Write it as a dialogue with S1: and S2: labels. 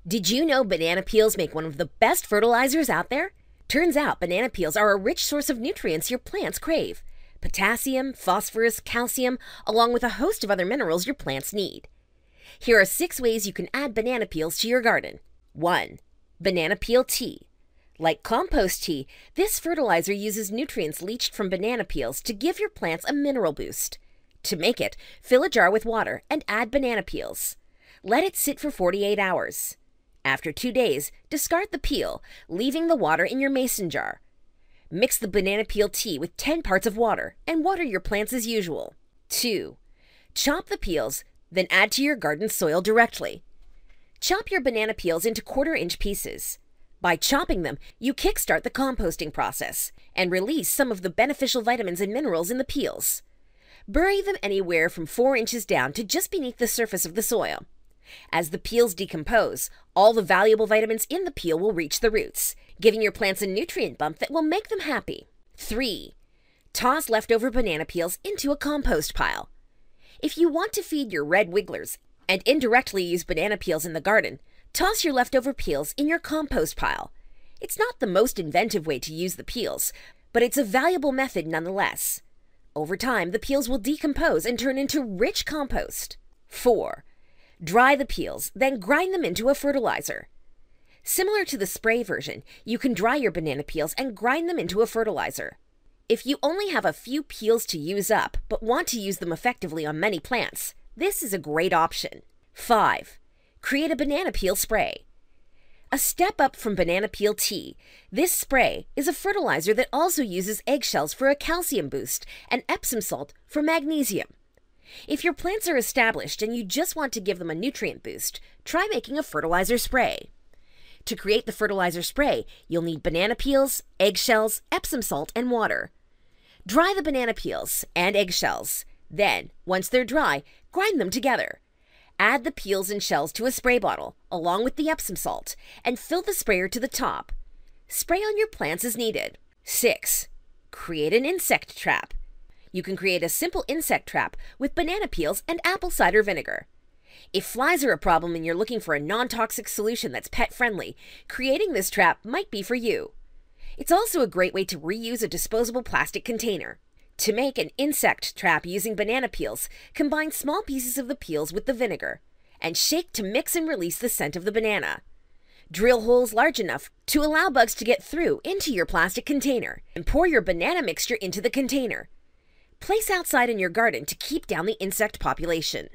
S1: Did you know banana peels make one of the best fertilizers out there? Turns out banana peels are a rich source of nutrients your plants crave. Potassium, phosphorus, calcium, along with a host of other minerals your plants need. Here are 6 ways you can add banana peels to your garden. 1. Banana peel tea. Like compost tea, this fertilizer uses nutrients leached from banana peels to give your plants a mineral boost. To make it, fill a jar with water and add banana peels. Let it sit for 48 hours. After 2 days, discard the peel, leaving the water in your mason jar. Mix the banana peel tea with 10 parts of water and water your plants as usual. 2. Chop the peels, then add to your garden soil directly. Chop your banana peels into 1/4-inch pieces. By chopping them, you kickstart the composting process and release some of the beneficial vitamins and minerals in the peels. Bury them anywhere from 4 inches down to just beneath the surface of the soil. As the peels decompose, all the valuable vitamins in the peel will reach the roots, giving your plants a nutrient bump that will make them happy. 3. Toss leftover banana peels into a compost pile. If you want to feed your red wigglers and indirectly use banana peels in the garden, toss your leftover peels in your compost pile. It's not the most inventive way to use the peels, but it's a valuable method nonetheless. Over time, the peels will decompose and turn into rich compost. 4. Dry the peels, then grind them into a fertilizer. Similar to the spray version, you can dry your banana peels and grind them into a fertilizer. If you only have a few peels to use up, but want to use them effectively on many plants, this is a great option. 5. Create a banana peel spray. A step up from banana peel tea, this spray is a fertilizer that also uses eggshells for a calcium boost and Epsom salt for magnesium. If your plants are established and you just want to give them a nutrient boost, try making a fertilizer spray. To create the fertilizer spray, you'll need banana peels, eggshells, Epsom salt, and water. Dry the banana peels and eggshells. Then, once they're dry, grind them together. Add the peels and shells to a spray bottle, along with the Epsom salt, and fill the sprayer to the top. Spray on your plants as needed. 6. Create an insect trap. You can create a simple insect trap with banana peels and apple cider vinegar. If flies are a problem and you're looking for a non-toxic solution that's pet-friendly, creating this trap might be for you. It's also a great way to reuse a disposable plastic container. To make an insect trap using banana peels, combine small pieces of the peels with the vinegar and shake to mix and release the scent of the banana. Drill holes large enough to allow bugs to get through into your plastic container and pour your banana mixture into the container. Place outside in your garden to keep down the insect population.